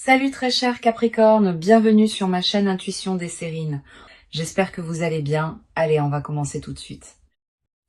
Salut très cher Capricorne, bienvenue sur ma chaîne Intuition des Sérines. J'espère que vous allez bien. Allez, on va commencer tout de suite.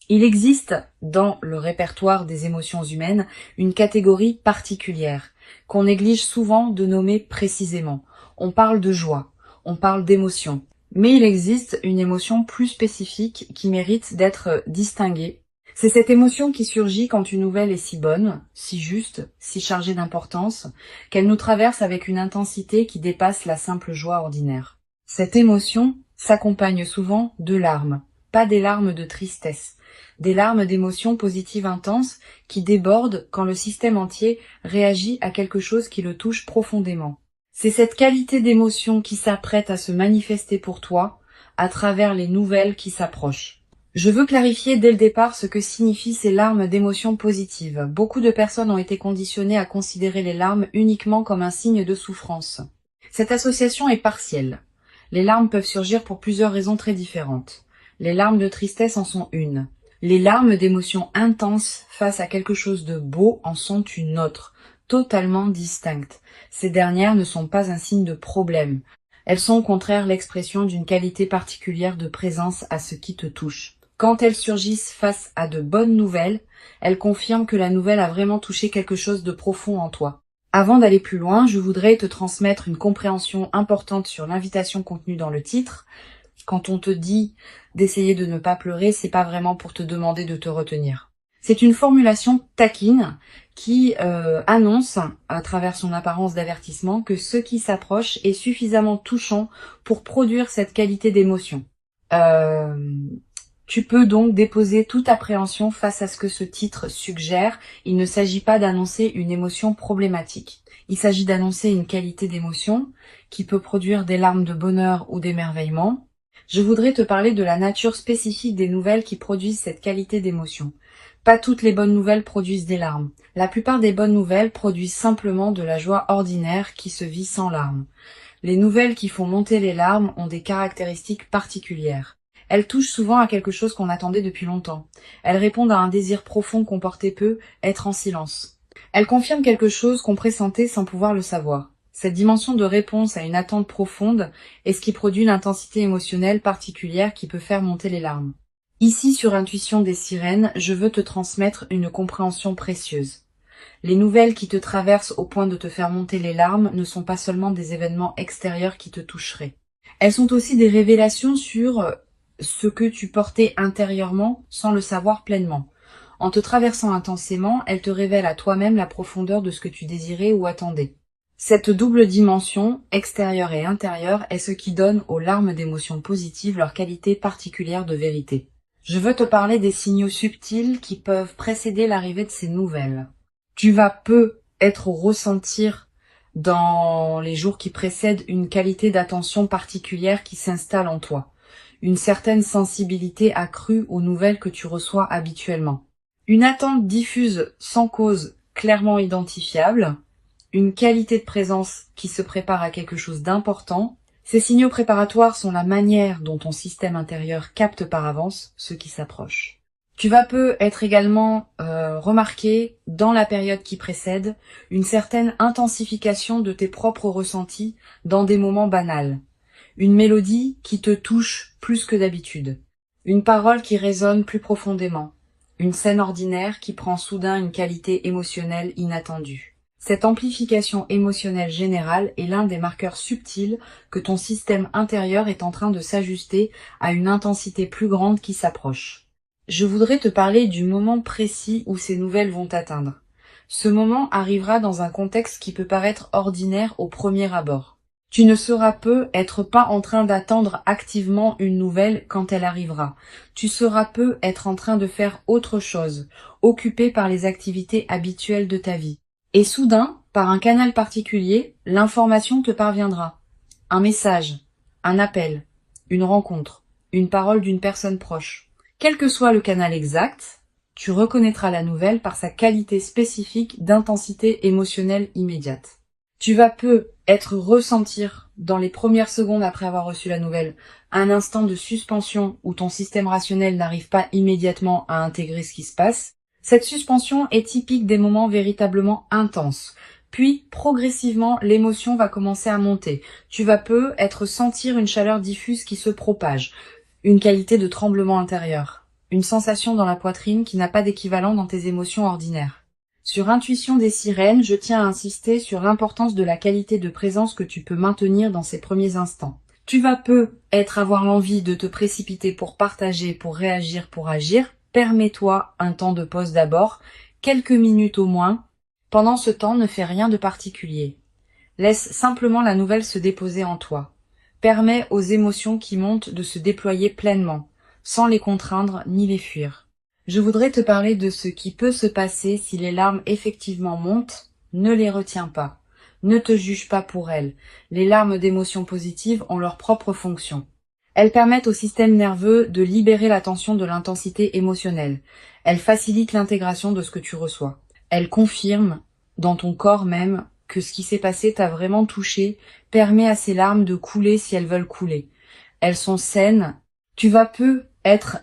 Il existe dans le répertoire des émotions humaines une catégorie particulière qu'on néglige souvent de nommer précisément. On parle de joie, on parle d'émotion, mais il existe une émotion plus spécifique qui mérite d'être distinguée. C'est cette émotion qui surgit quand une nouvelle est si bonne, si juste, si chargée d'importance, qu'elle nous traverse avec une intensité qui dépasse la simple joie ordinaire. Cette émotion s'accompagne souvent de larmes, pas des larmes de tristesse, des larmes d'émotions positives intenses qui débordent quand le système entier réagit à quelque chose qui le touche profondément. C'est cette qualité d'émotion qui s'apprête à se manifester pour toi à travers les nouvelles qui s'approchent. Je veux clarifier dès le départ ce que signifient ces larmes d'émotions positives. Beaucoup de personnes ont été conditionnées à considérer les larmes uniquement comme un signe de souffrance. Cette association est partielle. Les larmes peuvent surgir pour plusieurs raisons très différentes. Les larmes de tristesse en sont une. Les larmes d'émotions intenses face à quelque chose de beau en sont une autre, totalement distincte. Ces dernières ne sont pas un signe de problème. Elles sont au contraire l'expression d'une qualité particulière de présence à ce qui te touche. Quand elles surgissent face à de bonnes nouvelles, elles confirment que la nouvelle a vraiment touché quelque chose de profond en toi. Avant d'aller plus loin, je voudrais te transmettre une compréhension importante sur l'invitation contenue dans le titre. Quand on te dit d'essayer de ne pas pleurer, c'est pas vraiment pour te demander de te retenir. C'est une formulation taquine qui annonce, à travers son apparence d'avertissement, que ce qui s'approche est suffisamment touchant pour produire cette qualité d'émotion. Tu peux donc déposer toute appréhension face à ce que ce titre suggère. Il ne s'agit pas d'annoncer une émotion problématique. Il s'agit d'annoncer une qualité d'émotion qui peut produire des larmes de bonheur ou d'émerveillement. Je voudrais te parler de la nature spécifique des nouvelles qui produisent cette qualité d'émotion. Pas toutes les bonnes nouvelles produisent des larmes. La plupart des bonnes nouvelles produisent simplement de la joie ordinaire qui se vit sans larmes. Les nouvelles qui font monter les larmes ont des caractéristiques particulières. Elles touchent souvent à quelque chose qu'on attendait depuis longtemps. Elles répondent à un désir profond qu'on portait peu, être en silence. Elles confirment quelque chose qu'on pressentait sans pouvoir le savoir. Cette dimension de réponse à une attente profonde est ce qui produit une intensité émotionnelle particulière qui peut faire monter les larmes. Ici, sur Intuition des Sirènes, je veux te transmettre une compréhension précieuse. Les nouvelles qui te traversent au point de te faire monter les larmes ne sont pas seulement des événements extérieurs qui te toucheraient. Elles sont aussi des révélations sur ce que tu portais intérieurement sans le savoir pleinement. En te traversant intensément, elles te révèlent à toi-même la profondeur de ce que tu désirais ou attendais. Cette double dimension, extérieure et intérieure, est ce qui donne aux larmes d'émotions positives leur qualité particulière de vérité. Je veux te parler des signaux subtils qui peuvent précéder l'arrivée de ces nouvelles. Tu vas peut-être ressentir dans les jours qui précèdent une qualité d'attention particulière qui s'installe en toi. Une certaine sensibilité accrue aux nouvelles que tu reçois habituellement. Une attente diffuse sans cause clairement identifiable. Une qualité de présence qui se prépare à quelque chose d'important. Ces signaux préparatoires sont la manière dont ton système intérieur capte par avance ce qui s'approche. Tu vas peut-être également remarquer, dans la période qui précède, une certaine intensification de tes propres ressentis dans des moments banals. Une mélodie qui te touche plus que d'habitude. Une parole qui résonne plus profondément. Une scène ordinaire qui prend soudain une qualité émotionnelle inattendue. Cette amplification émotionnelle générale est l'un des marqueurs subtils que ton système intérieur est en train de s'ajuster à une intensité plus grande qui s'approche. Je voudrais te parler du moment précis où ces nouvelles vont t'atteindre. Ce moment arrivera dans un contexte qui peut paraître ordinaire au premier abord. Tu ne seras peut-être pas en train d'attendre activement une nouvelle quand elle arrivera. Tu seras peut-être en train de faire autre chose, occupé par les activités habituelles de ta vie. Et soudain, par un canal particulier, l'information te parviendra. Un message, un appel, une rencontre, une parole d'une personne proche. Quel que soit le canal exact, tu reconnaîtras la nouvelle par sa qualité spécifique d'intensité émotionnelle immédiate. Tu vas peut-être ressentir, dans les premières secondes après avoir reçu la nouvelle, un instant de suspension où ton système rationnel n'arrive pas immédiatement à intégrer ce qui se passe. Cette suspension est typique des moments véritablement intenses, Puis, progressivement, l'émotion va commencer à monter. Tu vas peu être sentir une chaleur diffuse qui se propage, une qualité de tremblement intérieur, une sensation dans la poitrine qui n'a pas d'équivalent dans tes émotions ordinaires. Sur Intuition des sirènes, je tiens à insister sur l'importance de la qualité de présence que tu peux maintenir dans ces premiers instants. Tu vas peu avoir l'envie de te précipiter pour partager, pour réagir, pour agir. Permets-toi un temps de pause d'abord, quelques minutes au moins. Pendant ce temps, ne fais rien de particulier. Laisse simplement la nouvelle se déposer en toi. Permets aux émotions qui montent de se déployer pleinement, sans les contraindre ni les fuir. Je voudrais te parler de ce qui peut se passer si les larmes effectivement montent. Ne les retiens pas. Ne te juge pas pour elles. Les larmes d'émotions positives ont leur propre fonction. Elles permettent au système nerveux de libérer la tension de l'intensité émotionnelle. Elles facilitent l'intégration de ce que tu reçois. Elles confirment, dans ton corps même, que ce qui s'est passé t'a vraiment touché, permet à ces larmes de couler si elles veulent couler. Elles sont saines. Tu vas peu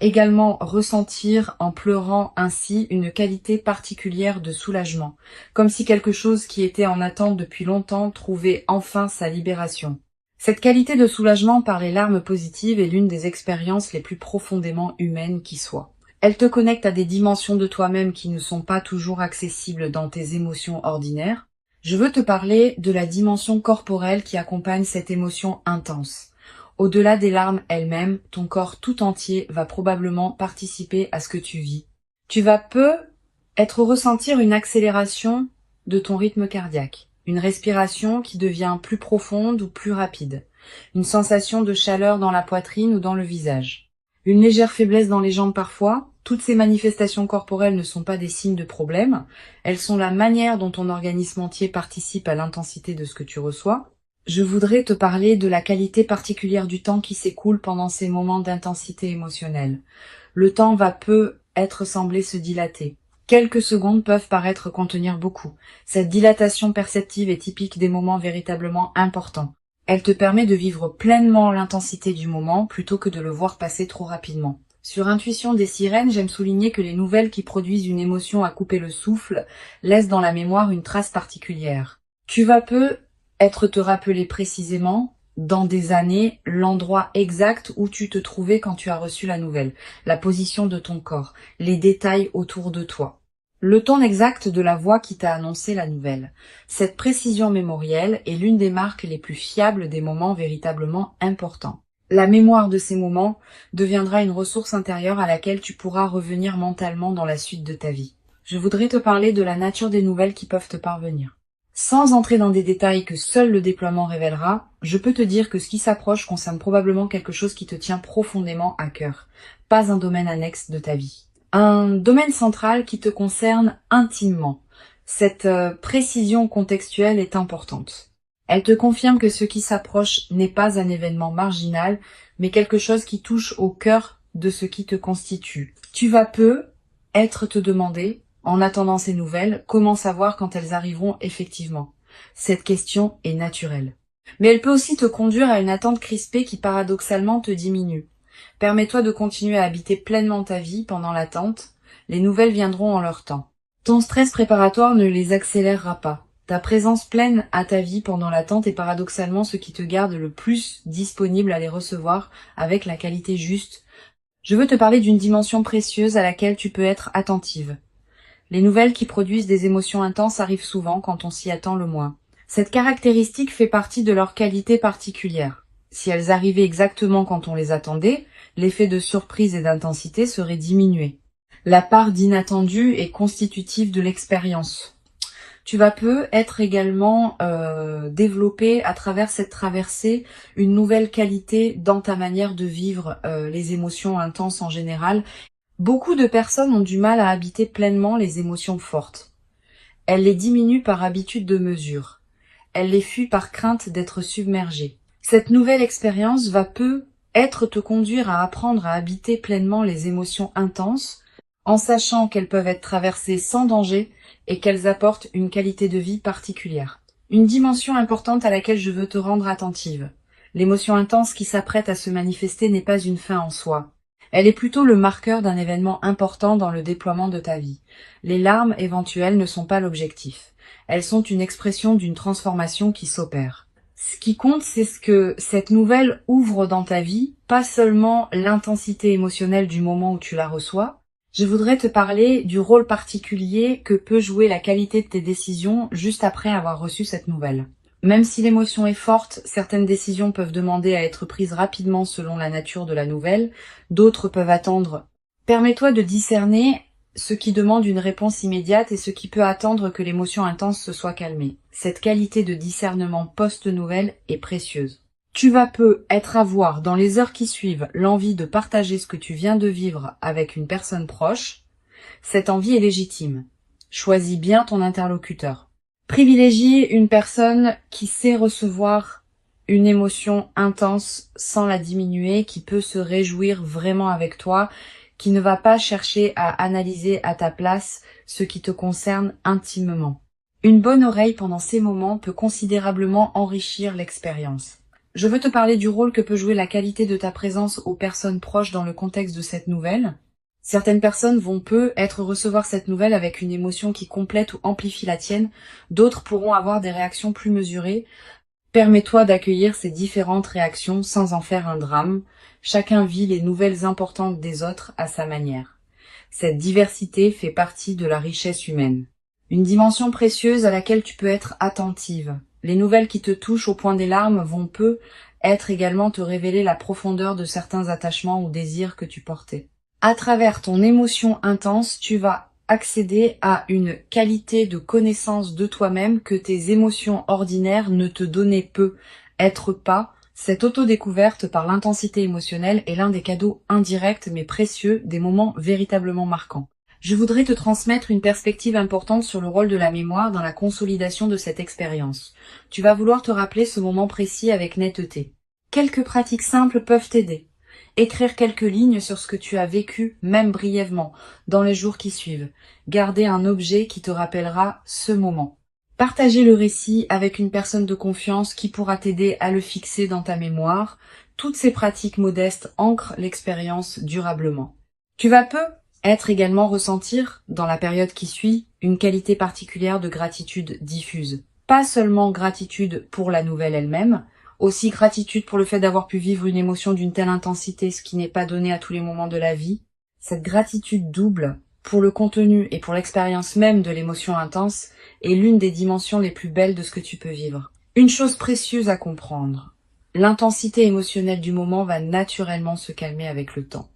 également ressentir en pleurant ainsi une qualité particulière de soulagement, comme si quelque chose qui était en attente depuis longtemps trouvait enfin sa libération. Cette qualité de soulagement par les larmes positives est l'une des expériences les plus profondément humaines qui soient. Elle te connecte à des dimensions de toi-même qui ne sont pas toujours accessibles dans tes émotions ordinaires. Je veux te parler de la dimension corporelle qui accompagne cette émotion intense. Au-delà des larmes elles-mêmes, ton corps tout entier va probablement participer à ce que tu vis. Tu vas peu ressentir une accélération de ton rythme cardiaque, une respiration qui devient plus profonde ou plus rapide, une sensation de chaleur dans la poitrine ou dans le visage, une légère faiblesse dans les jambes parfois. Toutes ces manifestations corporelles ne sont pas des signes de problème, elles sont la manière dont ton organisme entier participe à l'intensité de ce que tu reçois. Je voudrais te parler de la qualité particulière du temps qui s'écoule pendant ces moments d'intensité émotionnelle. Le temps va peu sembler se dilater. Quelques secondes peuvent paraître contenir beaucoup. Cette dilatation perceptive est typique des moments véritablement importants. Elle te permet de vivre pleinement l'intensité du moment plutôt que de le voir passer trop rapidement. Sur Intuition des sirènes, j'aime souligner que les nouvelles qui produisent une émotion à couper le souffle laissent dans la mémoire une trace particulière. Tu vas peu te rappeler précisément, dans des années, l'endroit exact où tu te trouvais quand tu as reçu la nouvelle, la position de ton corps, les détails autour de toi, le ton exact de la voix qui t'a annoncé la nouvelle. Cette précision mémorielle est l'une des marques les plus fiables des moments véritablement importants. La mémoire de ces moments deviendra une ressource intérieure à laquelle tu pourras revenir mentalement dans la suite de ta vie. Je voudrais te parler de la nature des nouvelles qui peuvent te parvenir. Sans entrer dans des détails que seul le déploiement révélera, je peux te dire que ce qui s'approche concerne probablement quelque chose qui te tient profondément à cœur, pas un domaine annexe de ta vie. Un domaine central qui te concerne intimement. Cette précision contextuelle est importante. Elle te confirme que ce qui s'approche n'est pas un événement marginal, mais quelque chose qui touche au cœur de ce qui te constitue. Tu vas peu te demander, en attendant ces nouvelles, comment savoir quand elles arriveront effectivement? Cette question est naturelle. Mais elle peut aussi te conduire à une attente crispée qui paradoxalement te diminue. Permets-toi de continuer à habiter pleinement ta vie pendant l'attente. Les nouvelles viendront en leur temps. Ton stress préparatoire ne les accélérera pas. Ta présence pleine à ta vie pendant l'attente est paradoxalement ce qui te garde le plus disponible à les recevoir avec la qualité juste. Je veux te parler d'une dimension précieuse à laquelle tu peux être attentive. Les nouvelles qui produisent des émotions intenses arrivent souvent quand on s'y attend le moins. Cette caractéristique fait partie de leur qualité particulière. Si elles arrivaient exactement quand on les attendait, l'effet de surprise et d'intensité serait diminué. La part d'inattendu est constitutive de l'expérience. Tu vas peu également développer à travers cette traversée une nouvelle qualité dans ta manière de vivre les émotions intenses en général. Beaucoup de personnes ont du mal à habiter pleinement les émotions fortes. Elles les diminuent par habitude de mesure. Elles les fuient par crainte d'être submergées. Cette nouvelle expérience va peu te conduire à apprendre à habiter pleinement les émotions intenses, en sachant qu'elles peuvent être traversées sans danger et qu'elles apportent une qualité de vie particulière. Une dimension importante à laquelle je veux te rendre attentive. L'émotion intense qui s'apprête à se manifester n'est pas une fin en soi. Elle est plutôt le marqueur d'un événement important dans le déploiement de ta vie. Les larmes éventuelles ne sont pas l'objectif. elles sont une expression d'une transformation qui s'opère. Ce qui compte, c'est ce que cette nouvelle ouvre dans ta vie, pas seulement l'intensité émotionnelle du moment où tu la reçois. Je voudrais te parler du rôle particulier que peut jouer la qualité de tes décisions juste après avoir reçu cette nouvelle. Même si l'émotion est forte, certaines décisions peuvent demander à être prises rapidement selon la nature de la nouvelle, d'autres peuvent attendre. Permets-toi de discerner ce qui demande une réponse immédiate et ce qui peut attendre que l'émotion intense se soit calmée. Cette qualité de discernement post-nouvelle est précieuse. Tu vas être avoir dans les heures qui suivent l'envie de partager ce que tu viens de vivre avec une personne proche. Cette envie est légitime. Choisis bien ton interlocuteur. Privilégie une personne qui sait recevoir une émotion intense sans la diminuer, qui peut se réjouir vraiment avec toi, qui ne va pas chercher à analyser à ta place ce qui te concerne intimement. Une bonne oreille pendant ces moments peut considérablement enrichir l'expérience. Je veux te parler du rôle que peut jouer la qualité de ta présence aux personnes proches dans le contexte de cette nouvelle. Certaines personnes vont recevoir cette nouvelle avec une émotion qui complète ou amplifie la tienne, d'autres pourront avoir des réactions plus mesurées. Permets-toi d'accueillir ces différentes réactions sans en faire un drame. Chacun vit les nouvelles importantes des autres à sa manière. Cette diversité fait partie de la richesse humaine. Une dimension précieuse à laquelle tu peux être attentive. Les nouvelles qui te touchent au point des larmes vont être également te révéler la profondeur de certains attachements ou désirs que tu portais. À travers ton émotion intense, tu vas accéder à une qualité de connaissance de toi-même que tes émotions ordinaires ne te donnaient pas. Cette autodécouverte par l'intensité émotionnelle est l'un des cadeaux indirects mais précieux des moments véritablement marquants. Je voudrais te transmettre une perspective importante sur le rôle de la mémoire dans la consolidation de cette expérience. Tu vas vouloir te rappeler ce moment précis avec netteté. Quelques pratiques simples peuvent t'aider. Écrire quelques lignes sur ce que tu as vécu, même brièvement, dans les jours qui suivent. Garder un objet qui te rappellera ce moment. Partager le récit avec une personne de confiance qui pourra t'aider à le fixer dans ta mémoire. Toutes ces pratiques modestes ancrent l'expérience durablement. Tu vas être également ressentir, dans la période qui suit, une qualité particulière de gratitude diffuse. Pas seulement gratitude pour la nouvelle elle-même, aussi gratitude pour le fait d'avoir pu vivre une émotion d'une telle intensité, ce qui n'est pas donné à tous les moments de la vie. Cette gratitude double, pour le contenu et pour l'expérience même de l'émotion intense, est l'une des dimensions les plus belles de ce que tu peux vivre. Une chose précieuse à comprendre, l'intensité émotionnelle du moment va naturellement se calmer avec le temps.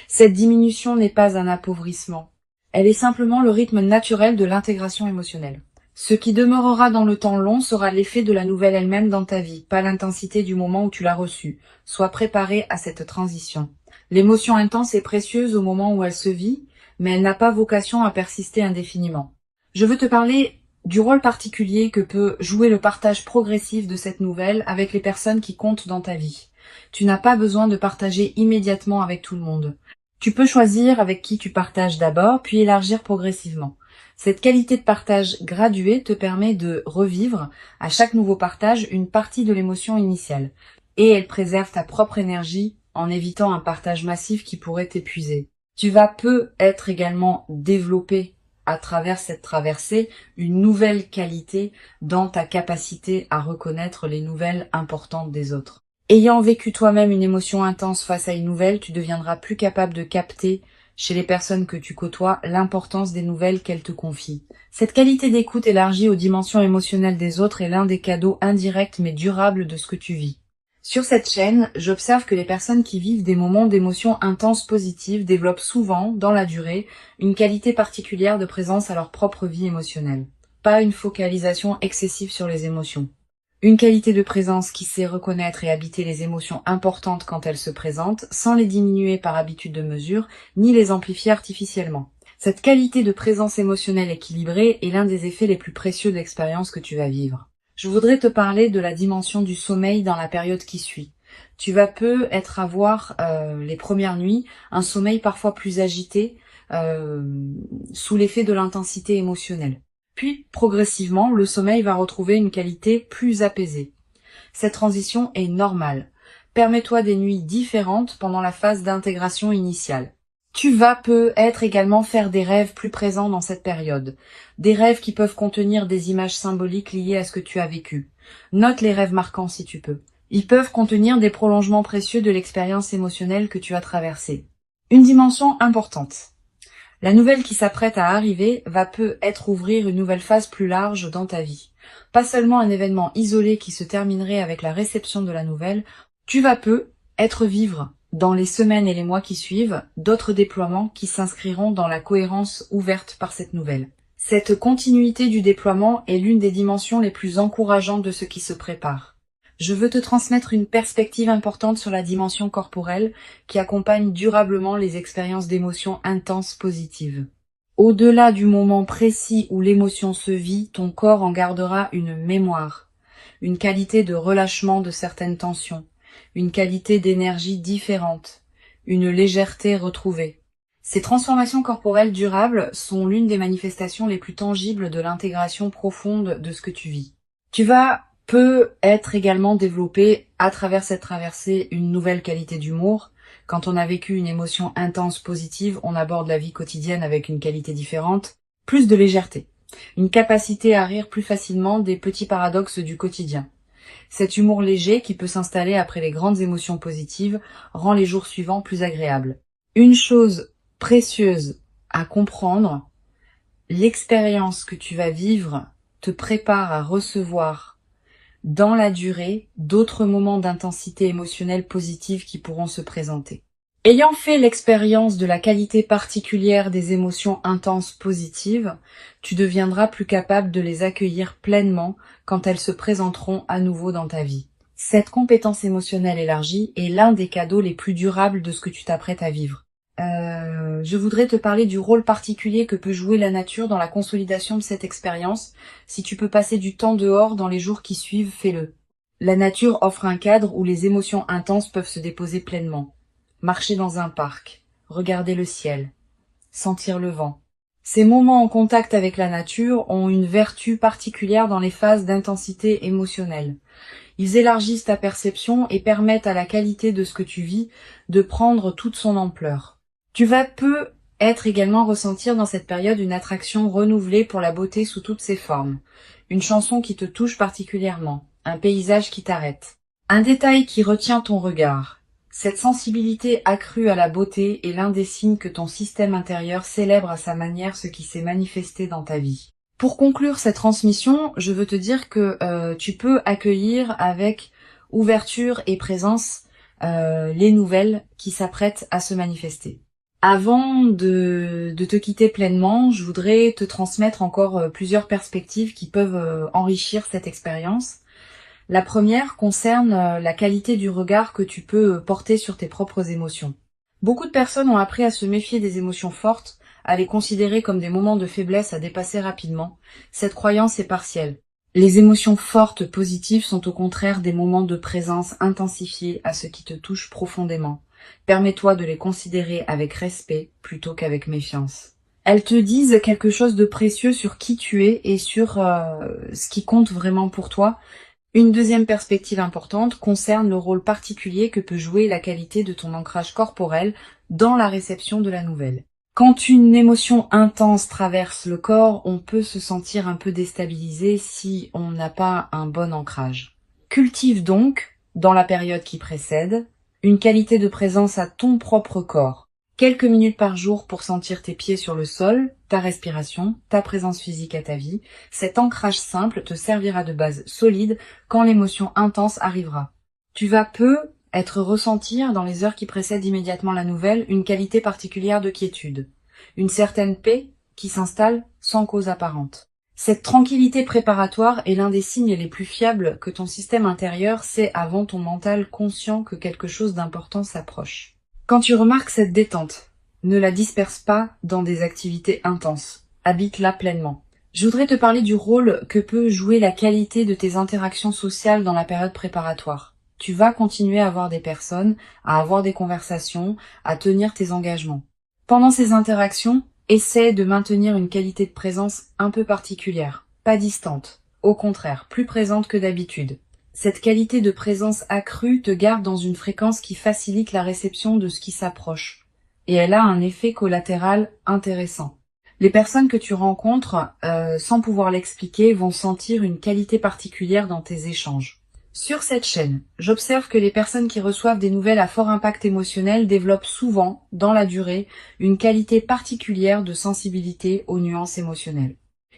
Cette diminution n'est pas un appauvrissement, elle est simplement le rythme naturel de l'intégration émotionnelle. Ce qui demeurera dans le temps long sera l'effet de la nouvelle elle-même dans ta vie, pas l'intensité du moment où tu l'as reçue. Sois préparé à cette transition. L'émotion intense est précieuse au moment où elle se vit, mais elle n'a pas vocation à persister indéfiniment. Je veux te parler du rôle particulier que peut jouer le partage progressif de cette nouvelle avec les personnes qui comptent dans ta vie. Tu n'as pas besoin de partager immédiatement avec tout le monde. Tu peux choisir avec qui tu partages d'abord, puis élargir progressivement. Cette qualité de partage graduée te permet de revivre, à chaque nouveau partage, une partie de l'émotion initiale. Et elle préserve ta propre énergie en évitant un partage massif qui pourrait t'épuiser. Tu vas être également développé à travers cette traversée une nouvelle qualité dans ta capacité à reconnaître les nouvelles importantes des autres. Ayant vécu toi-même une émotion intense face à une nouvelle, tu deviendras plus capable de capter chez les personnes que tu côtoies l'importance des nouvelles qu'elles te confient. Cette qualité d'écoute élargie aux dimensions émotionnelles des autres est l'un des cadeaux indirects mais durables de ce que tu vis. Sur cette chaîne, j'observe que les personnes qui vivent des moments d'émotions intenses positives développent souvent, dans la durée, une qualité particulière de présence à leur propre vie émotionnelle. Pas une focalisation excessive sur les émotions. Une qualité de présence qui sait reconnaître et habiter les émotions importantes quand elles se présentent, sans les diminuer par habitude de mesure, ni les amplifier artificiellement. Cette qualité de présence émotionnelle équilibrée est l'un des effets les plus précieux de l'expérience que tu vas vivre. Je voudrais te parler de la dimension du sommeil dans la période qui suit. Tu vas avoir les premières nuits, un sommeil parfois plus agité, sous l'effet de l'intensité émotionnelle. Puis, progressivement, le sommeil va retrouver une qualité plus apaisée. Cette transition est normale. Permets-toi des nuits différentes pendant la phase d'intégration initiale. Tu vas peut-être également faire des rêves plus présents dans cette période. Des rêves qui peuvent contenir des images symboliques liées à ce que tu as vécu. Note les rêves marquants si tu peux. Ils peuvent contenir des prolongements précieux de l'expérience émotionnelle que tu as traversée. Une dimension importante. La nouvelle qui s'apprête à arriver va peut-être ouvrir une nouvelle phase plus large dans ta vie. Pas seulement un événement isolé qui se terminerait avec la réception de la nouvelle, tu vas peut-être vivre dans les semaines et les mois qui suivent, d'autres déploiements qui s'inscriront dans la cohérence ouverte par cette nouvelle. Cette continuité du déploiement est l'une des dimensions les plus encourageantes de ce qui se prépare. Je veux te transmettre une perspective importante sur la dimension corporelle qui accompagne durablement les expériences d'émotions intenses positives. Au-delà du moment précis où l'émotion se vit, ton corps en gardera une mémoire, une qualité de relâchement de certaines tensions, une qualité d'énergie différente, une légèreté retrouvée. Ces transformations corporelles durables sont l'une des manifestations les plus tangibles de l'intégration profonde de ce que tu vis. Tu vas peut-être également développer à travers cette traversée une nouvelle qualité d'humour. Quand on a vécu une émotion intense positive, on aborde la vie quotidienne avec une qualité différente, plus de légèreté, une capacité à rire plus facilement des petits paradoxes du quotidien. Cet humour léger qui peut s'installer après les grandes émotions positives rend les jours suivants plus agréables. Une chose précieuse à comprendre, l'expérience que tu vas vivre te prépare à recevoir dans la durée d'autres moments d'intensité émotionnelle positive qui pourront se présenter. Ayant fait l'expérience de la qualité particulière des émotions intenses positives, tu deviendras plus capable de les accueillir pleinement quand elles se présenteront à nouveau dans ta vie. Cette compétence émotionnelle élargie est l'un des cadeaux les plus durables de ce que tu t'apprêtes à vivre. Je voudrais te parler du rôle particulier que peut jouer la nature dans la consolidation de cette expérience. Si tu peux passer du temps dehors dans les jours qui suivent, fais-le. La nature offre un cadre où les émotions intenses peuvent se déposer pleinement. Marcher dans un parc, regarder le ciel, sentir le vent. Ces moments en contact avec la nature ont une vertu particulière dans les phases d'intensité émotionnelle. Ils élargissent ta perception et permettent à la qualité de ce que tu vis de prendre toute son ampleur. Tu vas peut-être également ressentir dans cette période une attraction renouvelée pour la beauté sous toutes ses formes. Une chanson qui te touche particulièrement, un paysage qui t'arrête, un détail qui retient ton regard. Cette sensibilité accrue à la beauté est l'un des signes que ton système intérieur célèbre à sa manière ce qui s'est manifesté dans ta vie. Pour conclure cette transmission, je veux te dire que tu peux accueillir avec ouverture et présence les nouvelles qui s'apprêtent à se manifester. Avant de te quitter pleinement, je voudrais te transmettre encore plusieurs perspectives qui peuvent enrichir cette expérience. La première concerne la qualité du regard que tu peux porter sur tes propres émotions. Beaucoup de personnes ont appris à se méfier des émotions fortes, à les considérer comme des moments de faiblesse à dépasser rapidement. Cette croyance est partielle. Les émotions fortes positives sont au contraire des moments de présence intensifiés à ce qui te touche profondément. Permets-toi de les considérer avec respect plutôt qu'avec méfiance. Elles te disent quelque chose de précieux sur qui tu es et sur ce qui compte vraiment pour toi. Une deuxième perspective importante concerne le rôle particulier que peut jouer la qualité de ton ancrage corporel dans la réception de la nouvelle. Quand une émotion intense traverse le corps, on peut se sentir un peu déstabilisé si on n'a pas un bon ancrage. Cultive donc, dans la période qui précède, une qualité de présence à ton propre corps. Quelques minutes par jour pour sentir tes pieds sur le sol, ta respiration, ta présence physique à ta vie. Cet ancrage simple te servira de base solide quand l'émotion intense arrivera. Tu vas être ressentir dans les heures qui précèdent immédiatement la nouvelle une qualité particulière de quiétude, une certaine paix qui s'installe sans cause apparente. Cette tranquillité préparatoire est l'un des signes les plus fiables que ton système intérieur sait avant ton mental conscient que quelque chose d'important s'approche. Quand tu remarques cette détente, ne la disperse pas dans des activités intenses. Habite-la pleinement. Je voudrais te parler du rôle que peut jouer la qualité de tes interactions sociales dans la période préparatoire. Tu vas continuer à voir des personnes, à avoir des conversations, à tenir tes engagements. Pendant ces interactions, essaie de maintenir une qualité de présence un peu particulière, pas distante, au contraire, plus présente que d'habitude. Cette qualité de présence accrue te garde dans une fréquence qui facilite la réception de ce qui s'approche. et elle a un effet collatéral intéressant. Les personnes que tu rencontres, sans pouvoir l'expliquer, vont sentir une qualité particulière dans tes échanges. Sur cette chaîne, j'observe que les personnes qui reçoivent des nouvelles à fort impact émotionnel développent souvent, dans la durée, une qualité particulière de sensibilité aux nuances émotionnelles.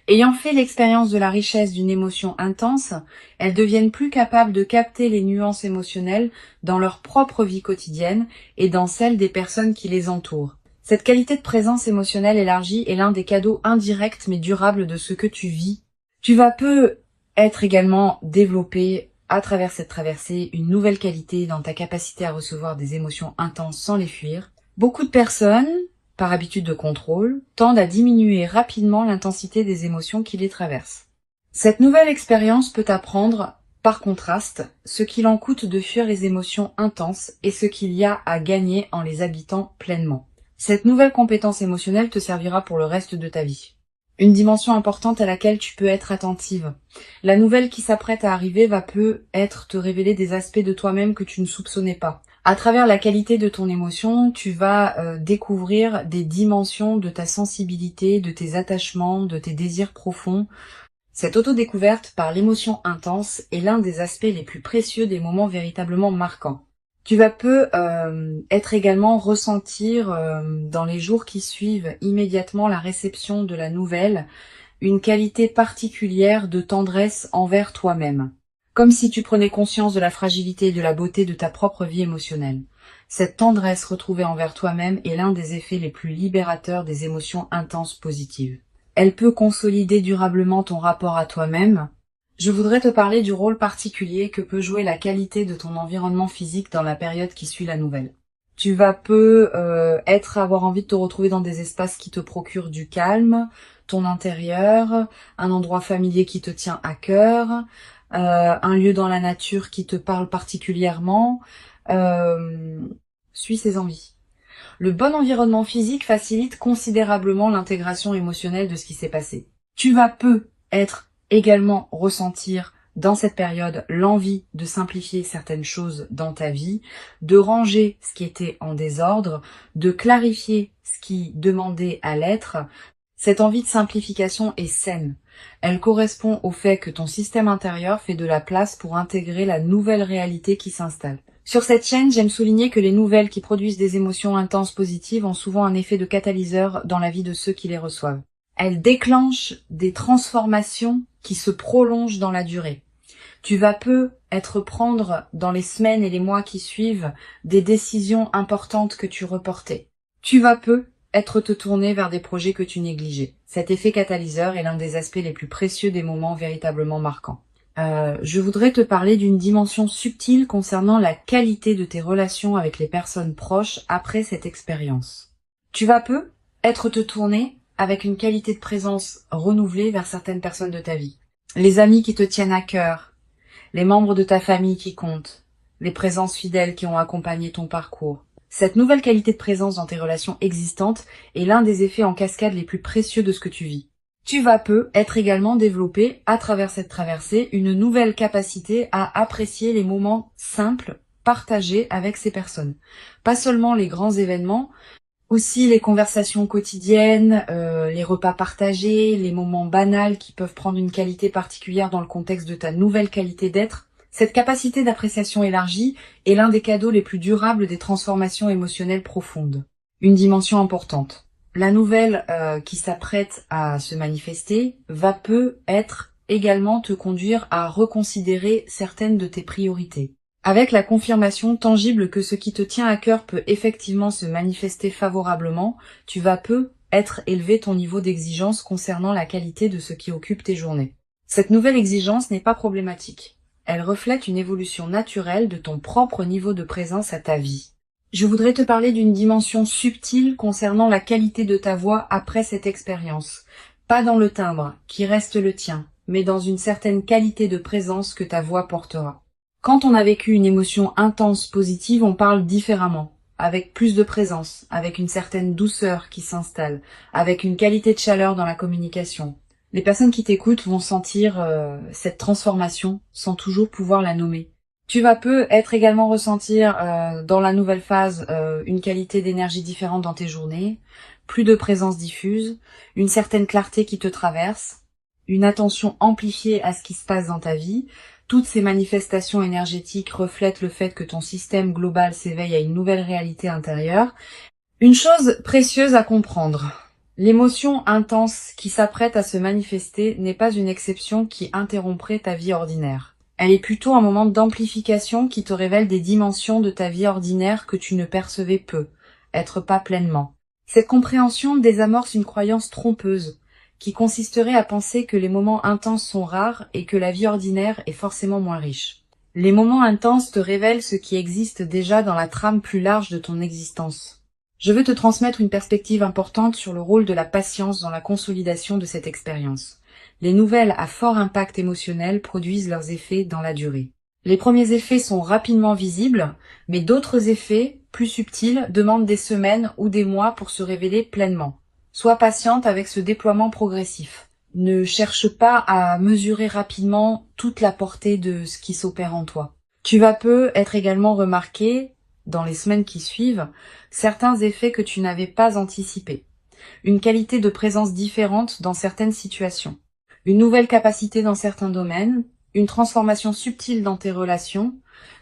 Ayant fait l'expérience de la richesse d'une émotion intense, elles deviennent plus capables de capter les nuances émotionnelles dans leur propre vie quotidienne et dans celle des personnes qui les entourent. Cette qualité de présence émotionnelle élargie est l'un des cadeaux indirects mais durables de ce que tu vis. Tu vas peu être également développé à travers cette traversée une nouvelle qualité dans ta capacité à recevoir des émotions intenses sans les fuir. Beaucoup de personnes, par habitude de contrôle, tendent à diminuer rapidement l'intensité des émotions qui les traversent. Cette nouvelle expérience peut t'apprendre, par contraste, ce qu'il en coûte de fuir les émotions intenses et ce qu'il y a à gagner en les habitant pleinement. Cette nouvelle compétence émotionnelle te servira pour le reste de ta vie. Une dimension importante à laquelle tu peux être attentive. La nouvelle qui s'apprête à arriver va peut-être te révéler des aspects de toi-même que tu ne soupçonnais pas. À travers la qualité de ton émotion, tu vas découvrir des dimensions de ta sensibilité, de tes attachements, de tes désirs profonds. Cette autodécouverte par l'émotion intense est l'un des aspects les plus précieux des moments véritablement marquants. Tu vas être également ressentir dans les jours qui suivent immédiatement la réception de la nouvelle une qualité particulière de tendresse envers toi-même, comme si tu prenais conscience de la fragilité et de la beauté de ta propre vie émotionnelle. Cette tendresse retrouvée envers toi-même est l'un des effets les plus libérateurs des émotions intenses positives. Elle peut consolider durablement ton rapport à toi-même. Je voudrais te parler du rôle particulier que peut jouer la qualité de ton environnement physique dans la période qui suit la nouvelle. Tu vas avoir envie de te retrouver dans des espaces qui te procurent du calme, ton intérieur, un endroit familier qui te tient à cœur, un lieu dans la nature qui te parle particulièrement. Suis ses envies. Le bon environnement physique facilite considérablement l'intégration émotionnelle de ce qui s'est passé. Tu vas être également ressentir dans cette période l'envie de simplifier certaines choses dans ta vie, de ranger ce qui était en désordre, de clarifier ce qui demandait à l'être. Cette envie de simplification est saine. Elle correspond au fait que ton système intérieur fait de la place pour intégrer la nouvelle réalité qui s'installe. Sur cette chaîne, j'aime souligner que les nouvelles qui produisent des émotions intenses positives ont souvent un effet de catalyseur dans la vie de ceux qui les reçoivent. Elles déclenchent des transformations qui se prolongent dans la durée. Tu vas prendre dans les semaines et les mois qui suivent des décisions importantes que tu reportais. Tu vas te tourner vers des projets que tu négligeais. Cet effet catalyseur est l'un des aspects les plus précieux des moments véritablement marquants. Je voudrais te parler d'une dimension subtile concernant la qualité de tes relations avec les personnes proches après cette expérience. Tu vas te tourner avec une qualité de présence renouvelée vers certaines personnes de ta vie. Les amis qui te tiennent à cœur, les membres de ta famille qui comptent, les présences fidèles qui ont accompagné ton parcours. Cette nouvelle qualité de présence dans tes relations existantes est l'un des effets en cascade les plus précieux de ce que tu vis. Tu vas être également développé, à travers cette traversée, une nouvelle capacité à apprécier les moments simples partagés avec ces personnes. Pas seulement les grands événements, aussi les conversations quotidiennes, les repas partagés, les moments banals qui peuvent prendre une qualité particulière dans le contexte de ta nouvelle qualité d'être. Cette capacité d'appréciation élargie est l'un des cadeaux les plus durables des transformations émotionnelles profondes. Une dimension importante. La nouvelle qui s'apprête à se manifester va être également te conduire à reconsidérer certaines de tes priorités. Avec la confirmation tangible que ce qui te tient à cœur peut effectivement se manifester favorablement, tu vas élever ton niveau d'exigence concernant la qualité de ce qui occupe tes journées. Cette nouvelle exigence n'est pas problématique. Elle reflète une évolution naturelle de ton propre niveau de présence à ta vie. Je voudrais te parler d'une dimension subtile concernant la qualité de ta voix après cette expérience. Pas dans le timbre, qui reste le tien, mais dans une certaine qualité de présence que ta voix portera. Quand on a vécu une émotion intense positive, on parle différemment, avec plus de présence, avec une certaine douceur qui s'installe, avec une qualité de chaleur dans la communication. Les personnes qui t'écoutent vont sentir cette transformation sans toujours pouvoir la nommer. Tu vas être également ressentir dans la nouvelle phase une qualité d'énergie différente dans tes journées, plus de présence diffuse, une certaine clarté qui te traverse, une attention amplifiée à ce qui se passe dans ta vie. Toutes ces manifestations énergétiques reflètent le fait que ton système global s'éveille à une nouvelle réalité intérieure. Une chose précieuse à comprendre. L'émotion intense qui s'apprête à se manifester n'est pas une exception qui interromprait ta vie ordinaire. Elle est plutôt un moment d'amplification qui te révèle des dimensions de ta vie ordinaire que tu ne percevais peu, être pas pleinement. Cette compréhension désamorce une croyance trompeuse, qui consisterait à penser que les moments intenses sont rares et que la vie ordinaire est forcément moins riche. Les moments intenses te révèlent ce qui existe déjà dans la trame plus large de ton existence. Je veux te transmettre une perspective importante sur le rôle de la patience dans la consolidation de cette expérience. Les nouvelles à fort impact émotionnel produisent leurs effets dans la durée. Les premiers effets sont rapidement visibles, mais d'autres effets, plus subtils, demandent des semaines ou des mois pour se révéler pleinement. Sois patiente avec ce déploiement progressif. Ne cherche pas à mesurer rapidement toute la portée de ce qui s'opère en toi. Tu vas être également remarqué, dans les semaines qui suivent, certains effets que tu n'avais pas anticipés. Une qualité de présence différente dans certaines situations. Une nouvelle capacité dans certains domaines, une transformation subtile dans tes relations,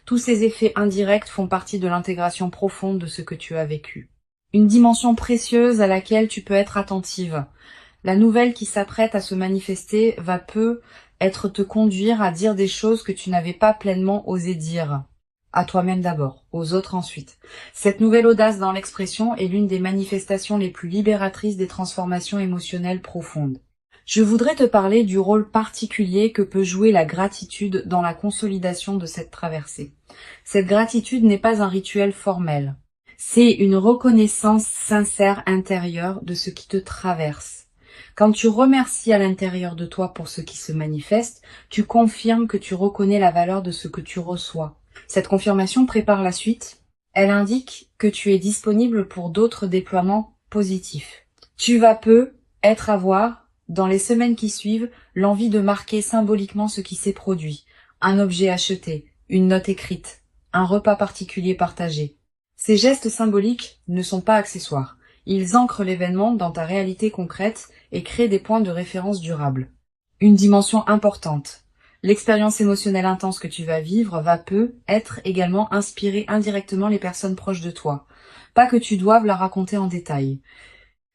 tous ces effets indirects font partie de l'intégration profonde de ce que tu as vécu. Une dimension précieuse à laquelle tu peux être attentive. La nouvelle qui s'apprête à se manifester va être te conduire à dire des choses que tu n'avais pas pleinement osé dire. À toi-même d'abord, aux autres ensuite. Cette nouvelle audace dans l'expression est l'une des manifestations les plus libératrices des transformations émotionnelles profondes. Je voudrais te parler du rôle particulier que peut jouer la gratitude dans la consolidation de cette traversée. Cette gratitude n'est pas un rituel formel. C'est une reconnaissance sincère intérieure de ce qui te traverse. Quand tu remercies à l'intérieur de toi pour ce qui se manifeste, tu confirmes que tu reconnais la valeur de ce que tu reçois. Cette confirmation prépare la suite. Elle indique que tu es disponible pour d'autres déploiements positifs. Tu vas avoir, dans les semaines qui suivent, l'envie de marquer symboliquement ce qui s'est produit. Un objet acheté, une note écrite, un repas particulier partagé. Ces gestes symboliques ne sont pas accessoires. Ils ancrent l'événement dans ta réalité concrète et créent des points de référence durables. Une dimension importante. L'expérience émotionnelle intense que tu vas vivre va être également inspirer indirectement les personnes proches de toi. Pas que tu doives la raconter en détail.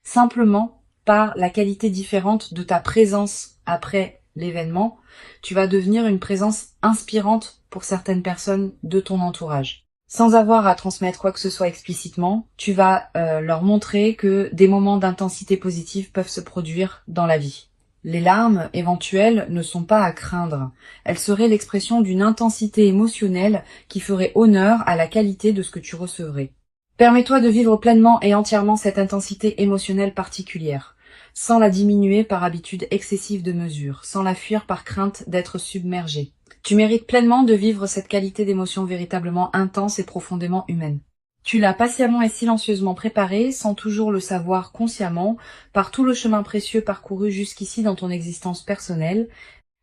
Simplement, par la qualité différente de ta présence après l'événement, tu vas devenir une présence inspirante pour certaines personnes de ton entourage. Sans avoir à transmettre quoi que ce soit explicitement, tu vas leur montrer que des moments d'intensité positive peuvent se produire dans la vie. Les larmes éventuelles ne sont pas à craindre. Elles seraient l'expression d'une intensité émotionnelle qui ferait honneur à la qualité de ce que tu recevrais. Permets-toi de vivre pleinement et entièrement cette intensité émotionnelle particulière, sans la diminuer par habitude excessive de mesure, sans la fuir par crainte d'être submergé. Tu mérites pleinement de vivre cette qualité d'émotion véritablement intense et profondément humaine. Tu l'as patiemment et silencieusement préparée, sans toujours le savoir consciemment, par tout le chemin précieux parcouru jusqu'ici dans ton existence personnelle.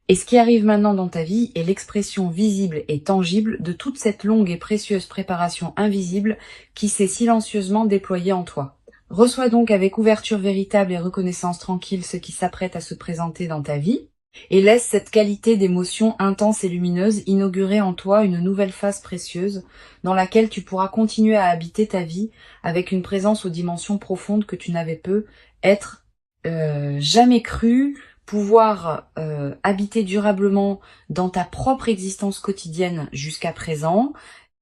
Et ce qui arrive maintenant dans ta vie est l'expression visible et tangible de toute cette longue et précieuse préparation invisible qui s'est silencieusement déployée en toi. Reçois donc avec ouverture véritable et reconnaissance tranquille ce qui s'apprête à se présenter dans ta vie, et laisse cette qualité d'émotion intense et lumineuse inaugurer en toi une nouvelle phase précieuse dans laquelle tu pourras continuer à habiter ta vie avec une présence aux dimensions profondes que tu n'avais jamais cru pouvoir habiter durablement dans ta propre existence quotidienne jusqu'à présent,